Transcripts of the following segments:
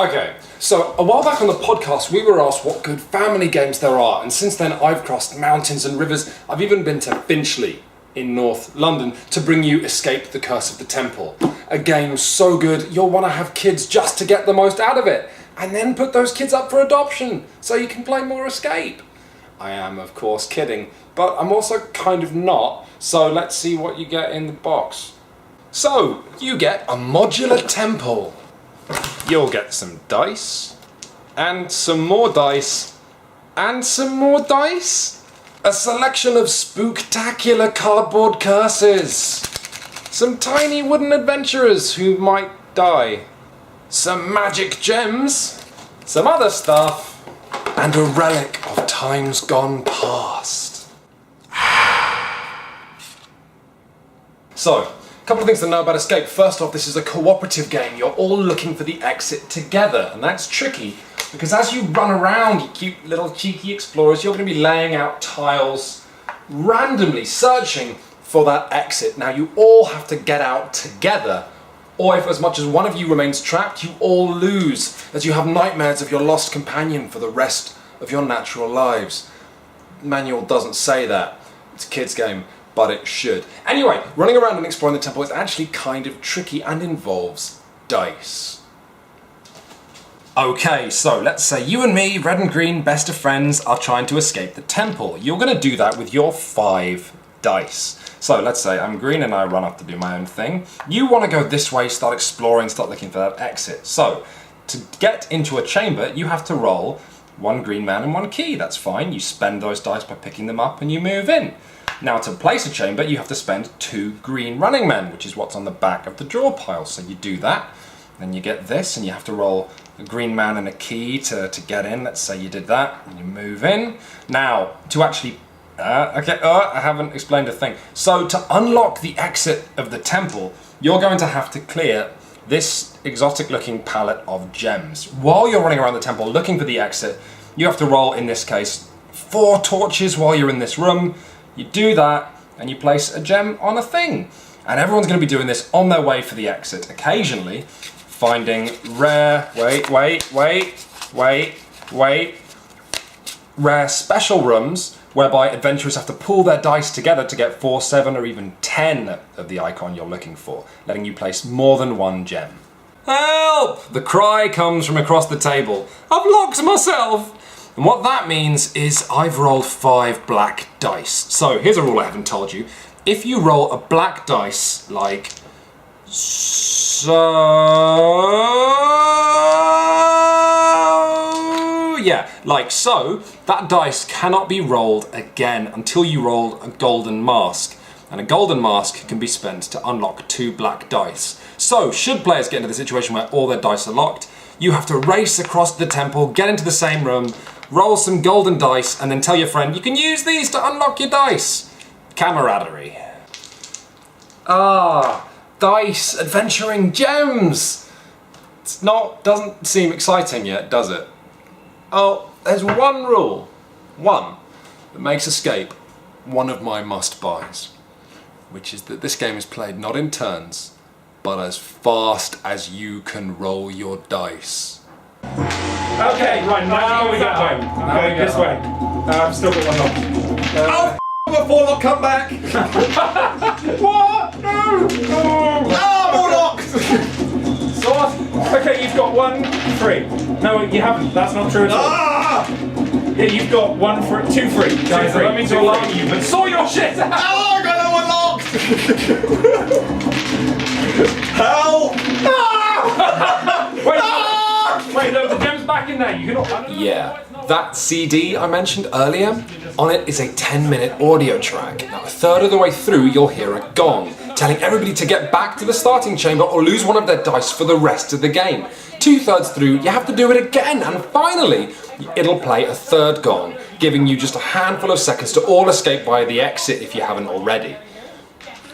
Okay, so a while back on the podcast we were asked what good family games there are, and since then I've crossed mountains and rivers. I've even been to Finchley in North London to bring you Escape the Curse of the Temple. A game so good you'll want to have kids just to get the most out of it, and then put those kids up for adoption so you can play more Escape. I am of course kidding, but I'm also kind of not, so let's see what you get in the box. So, you get a modular temple. You'll get some dice, and some more dice, and some more dice. A selection of spooktacular cardboard curses. Some tiny wooden adventurers who might die. Some magic gems. Some other stuff. And a relic of times gone past. So, a couple of things to know about Escape. First off, this is a cooperative game. You're all looking for the exit together, and that's tricky because as you run around, you cute little cheeky explorers, you're going to be laying out tiles, randomly searching for that exit. Now you all have to get out together, or if as much as one of you remains trapped, you all lose, as you have nightmares of your lost companion for the rest of your natural lives. The manual doesn't say that. It's a kid's game, but it should. Anyway, running around and exploring the temple is actually kind of tricky and involves dice. Okay, so let's say you and me, red and green, best of friends, are trying to escape the temple. You're going to do that with your 5 dice. So let's say I'm green and I run up to do my own thing. You want to go this way, start exploring, start looking for that exit. So, to get into a chamber, you have to roll 1 green man and 1 key. That's fine. You spend those dice by picking them up and you move in. Now to place a chamber, you have to spend 2 green running men, which is what's on the back of the draw pile. So you do that, then you get this, and you have to roll a green man and a key to get in. Let's say you did that, and you move in. Now, to actually... I haven't explained a thing. So to unlock the exit of the temple, you're going to have to clear this exotic looking palette of gems. While you're running around the temple looking for the exit, you have to roll, in this case, 4 torches while you're in this room. You do that, and you place a gem on a thing. And everyone's going to be doing this on their way for the exit, occasionally finding rare, rare special rooms whereby adventurers have to pull their dice together to get 4, 7, or even 10 of the icon you're looking for, letting you place more than 1 gem. Help! The cry comes from across the table. I've locked myself! And what that means is I've rolled 5 black dice. So here's a rule I haven't told you. If you roll a black dice like so, yeah, like so, that dice cannot be rolled again until you roll a golden mask. And a golden mask can be spent to unlock 2 black dice. So, should players get into the situation where all their dice are locked, you have to race across the temple, get into the same room, roll some golden dice, and then tell your friend, you can use these to unlock your dice. Camaraderie. Dice, adventuring, gems! Doesn't seem exciting yet, does it? Oh, there's one rule. One that makes Escape one of my must-buys. Which is that this game is played not in turns, but as fast as you can roll your dice. Okay, right, now we get home. Now we this way. I've still got one locked. Before lock, come back! What? No! More locked! Sword? Okay, you've got 1, 3. No, you haven't. That's not true at all. Yeah, you've got 1, 3, 2, 3. Guys, I don't mean to alarm you, but saw your shit! I got no one locked! Help! Wait, no, the gem's back in there. You can. Yeah, that CD I mentioned earlier, on it is a 10-minute audio track. Now, a third of the way through, you'll hear a gong, telling everybody to get back to the starting chamber or lose one of their dice for the rest of the game. 2/3 through, you have to do it again, and finally, it'll play a 3rd gong, giving you just a handful of seconds to all escape via the exit if you haven't already.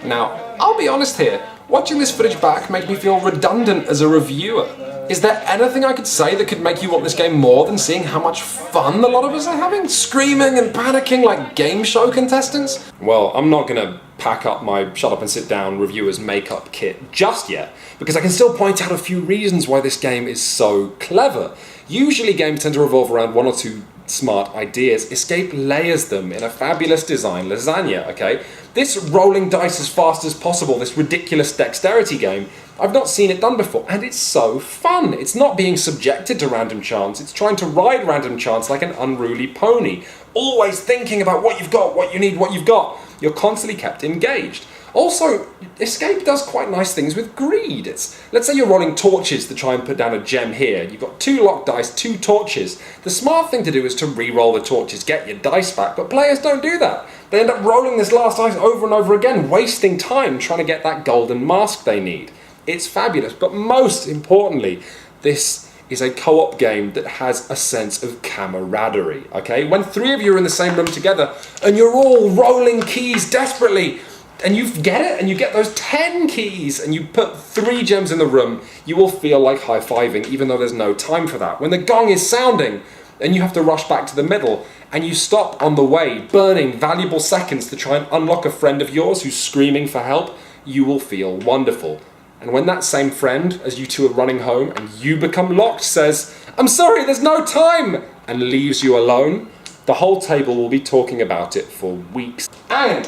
Now, I'll be honest here, watching this footage back made me feel redundant as a reviewer. Is there anything I could say that could make you want this game more than seeing how much fun a lot of us are having? Screaming and panicking like game show contestants? Well, I'm not gonna pack up my shut up and sit down reviewer's makeup kit just yet, because I can still point out a few reasons why this game is so clever. Usually games tend to revolve around one or two smart ideas. Escape layers them in a fabulous design lasagna, okay? This rolling dice as fast as possible, this ridiculous dexterity game, I've not seen it done before, and it's so fun. It's not being subjected to random chance, it's trying to ride random chance like an unruly pony. Always thinking about what you've got, what you need, what you've got. You're constantly kept engaged. Also, Escape does quite nice things with greed. Let's say you're rolling torches to try and put down a gem here. You've got 2 locked dice, 2 torches. The smart thing to do is to re-roll the torches, get your dice back, but players don't do that. They end up rolling this last dice over and over again, wasting time trying to get that golden mask they need. It's fabulous, but most importantly, this is a co-op game that has a sense of camaraderie, okay? When 3 of you are in the same room together and you're all rolling keys desperately, and you get it, and you get those 10 keys, and you put 3 gems in the room, you will feel like high-fiving, even though there's no time for that. When the gong is sounding, and you have to rush back to the middle, and you stop on the way, burning valuable seconds to try and unlock a friend of yours who's screaming for help, you will feel wonderful. And when that same friend, as you two are running home, and you become locked, says, "I'm sorry, there's no time," and leaves you alone, the whole table will be talking about it for weeks. And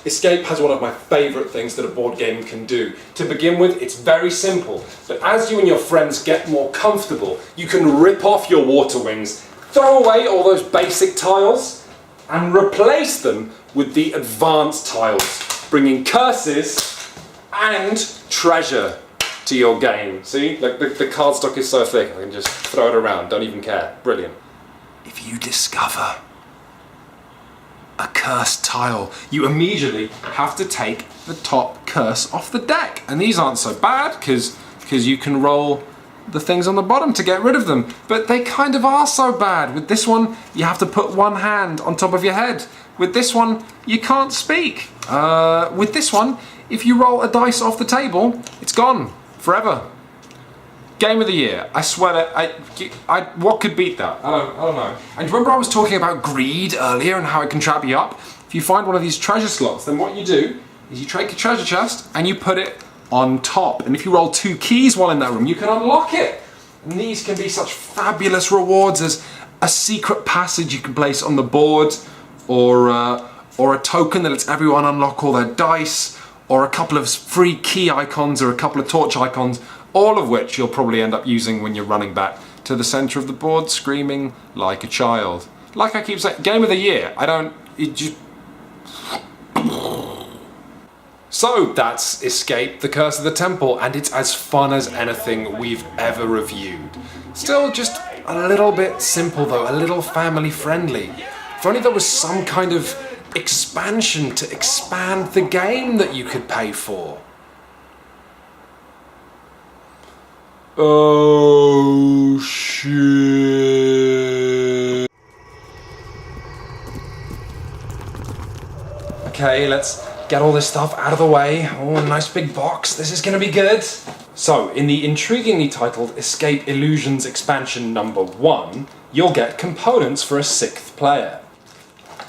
Escape has one of my favourite things that a board game can do. To begin with, it's very simple, but as you and your friends get more comfortable, you can rip off your water wings, throw away all those basic tiles, and replace them with the advanced tiles, bringing curses and treasure to your game. See, like the cardstock is so thick, I can just throw it around, don't even care. Brilliant. If you discover a cursed tile, you immediately have to take the top curse off the deck. And these aren't so bad, because you can roll the things on the bottom to get rid of them. But they kind of are so bad. With this one, you have to put one hand on top of your head. With this one, you can't speak. With this one, if you roll a dice off the table, it's gone forever. Game of the year. I swear that what could beat that? I don't know. And remember I was talking about greed earlier and how it can trap you up? If you find one of these treasure slots, then what you do is you take a treasure chest and you put it on top. And if you roll 2 keys while in that room, you can unlock it. And these can be such fabulous rewards as a secret passage you can place on the board, or a token that lets everyone unlock all their dice, or a couple of free key icons or a couple of torch icons, all of which you'll probably end up using when you're running back to the centre of the board screaming like a child. Like I keep saying, game of the year. So that's Escape, the Curse of the Temple, and it's as fun as anything we've ever reviewed. Still just a little bit simple though, a little family friendly. If only there was some kind of expansion to expand the game that you could pay for. Oh shit. Okay, let's get all this stuff out of the way. Oh, a nice big box. This is gonna be good. So, in the intriguingly titled Escape Illusions expansion number 1, you'll get components for a 6th player.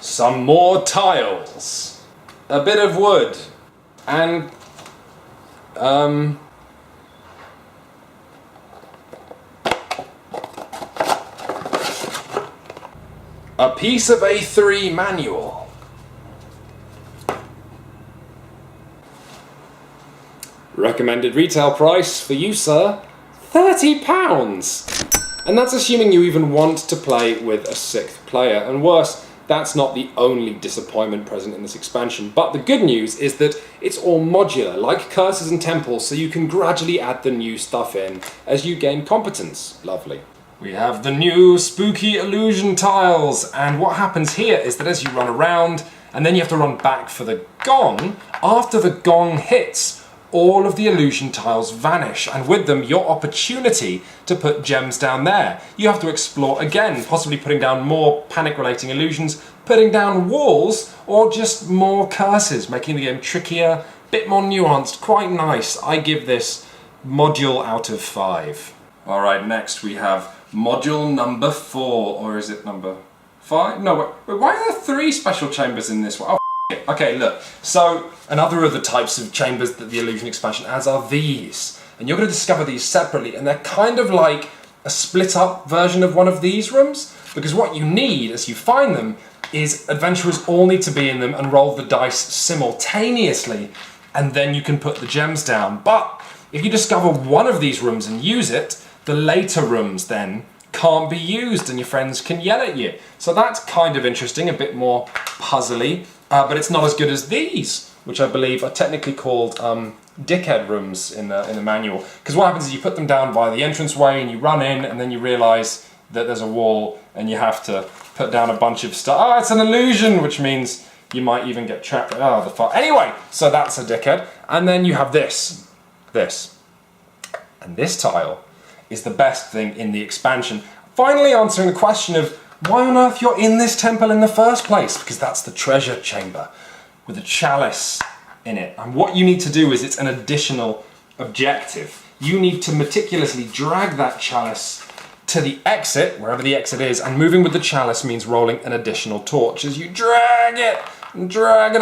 Some more tiles, a bit of wood, and a piece of A3 manual. Recommended retail price for you, sir, £30. And that's assuming you even want to play with a 6th player, and worse, that's not the only disappointment present in this expansion. But the good news is that it's all modular, like Curses and Temples, so you can gradually add the new stuff in as you gain competence. Lovely. We have the new spooky illusion tiles, and what happens here is that as you run around, and then you have to run back for the gong, after the gong hits, all of the illusion tiles vanish, and with them your opportunity to put gems down there. You have to explore again, possibly putting down more panic-relating illusions, putting down walls, or just more curses, making the game trickier, bit more nuanced, quite nice. I give this module out of 5. Alright, next we have module number 4, or is it number 5? No, wait, why are there 3 special chambers in this one? Oh, f*** it. Okay, look, so another of the types of chambers that the Illusion expansion adds are these. And you're going to discover these separately, and they're kind of like a split up version of one of these rooms, because what you need as you find them is adventurers all need to be in them and roll the dice simultaneously, and then you can put the gems down. But if you discover one of these rooms and use it, the later rooms then can't be used and your friends can yell at you. So that's kind of interesting, a bit more puzzly, but it's not as good as these, which I believe are technically called dickhead rooms in the manual. Because what happens is you put them down via the entranceway and you run in and then you realise that there's a wall and you have to put down a bunch of stuff. Oh, it's an illusion, which means you might even get trapped. Oh, the fuck. Anyway, so that's a dickhead. And then you have this. And this tile is the best thing in the expansion. Finally answering the question of why on earth you're in this temple in the first place, because that's the treasure chamber with a chalice in it. And what you need to do is it's an additional objective. You need to meticulously drag that chalice to the exit, wherever the exit is, and moving with the chalice means rolling an additional torch as you drag it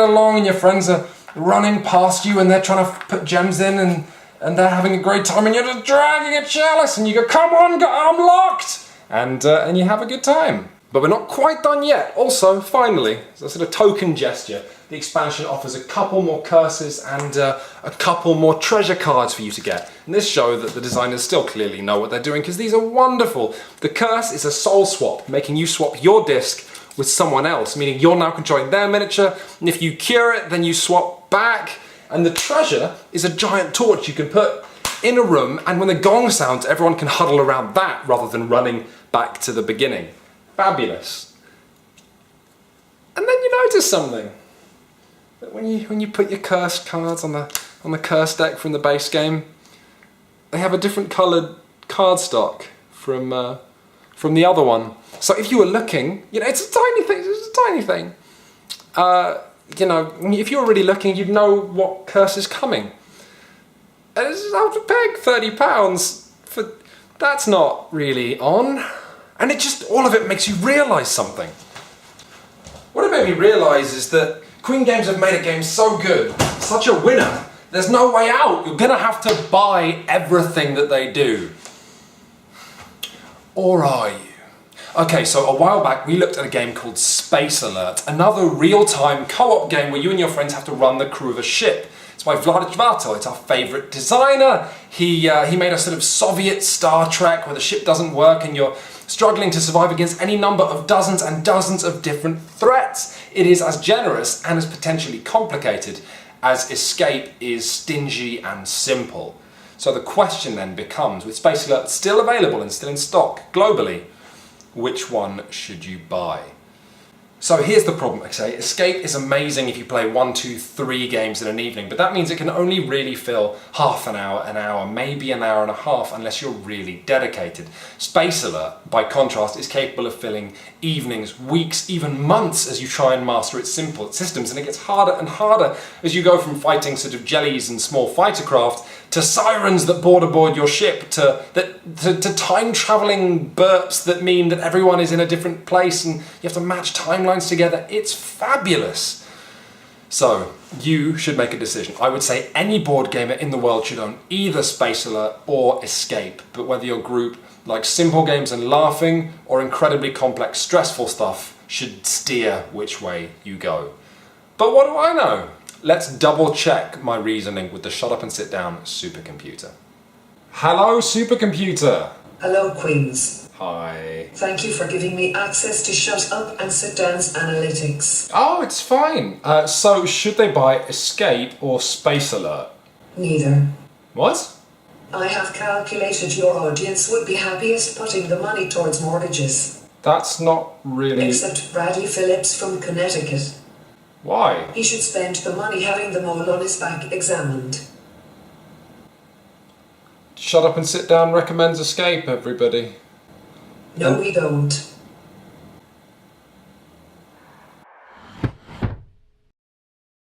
along, and your friends are running past you and they're trying to put gems in and they're having a great time and you're just dragging a chalice and you go, come on, I'm locked! And you have a good time. But we're not quite done yet. Also, finally, as a sort of token gesture, the expansion offers a couple more curses and a couple more treasure cards for you to get. And this shows that the designers still clearly know what they're doing, because these are wonderful. The curse is a soul swap, making you swap your disc with someone else, meaning you're now controlling their miniature, and if you cure it, then you swap back. And the treasure is a giant torch you can put in a room, and when the gong sounds, everyone can huddle around that rather than running back to the beginning. Fabulous. And then you notice something. That when you put your cursed cards on the curse deck from the base game, they have a different coloured cardstock from the other one. So if you were looking, it's a tiny thing. If you were really looking, you'd know what curse is coming. And it's out of peg, £30 for that's not really on. And all of it makes you realise something. What it made me realise is that Queen Games have made a game so good, such a winner, there's no way out. You're gonna have to buy everything that they do. Or are you? Okay, so a while back we looked at a game called Space Alert, another real-time co-op game where you and your friends have to run the crew of a ship. It's by Vladic Vato, it's our favourite designer. He made a sort of Soviet Star Trek where the ship doesn't work and you're struggling to survive against any number of dozens and dozens of different threats. It is as generous and as potentially complicated as Escape is stingy and simple. So the question then becomes, with Space Alert still available and still in stock globally, which one should you buy? So here's the problem, okay? Escape is amazing if you play 1, 2, 3 games in an evening, but that means it can only really fill half an hour, maybe an hour and a half, unless you're really dedicated. Space Alert, by contrast, is capable of filling evenings, weeks, even months as you try and master its simple systems, and it gets harder and harder as you go from fighting sort of jellies and small fighter craft to sirens that board aboard your ship, to time-travelling burps that mean that everyone is in a different place and you have to match timelines together. It's fabulous. So, you should make a decision. I would say any board gamer in the world should own either Space Alert or Escape, but whether your group likes simple games and laughing or incredibly complex, stressful stuff should steer which way you go. But what do I know? Let's double check my reasoning with the shut up and sit down supercomputer. Hello, supercomputer. Hello, Queens. Hi. Thank you for giving me access to Shut Up and Sit Down's analytics. Oh, it's fine. So should they buy Escape or Space Alert? Neither. What? I have calculated your audience would be happiest putting the money towards mortgages. That's not really... Except Bradley Phillips from Connecticut. Why? He should spend the money having the mole on his back examined. Shut Up and Sit Down recommends Escape, everybody. No, we don't.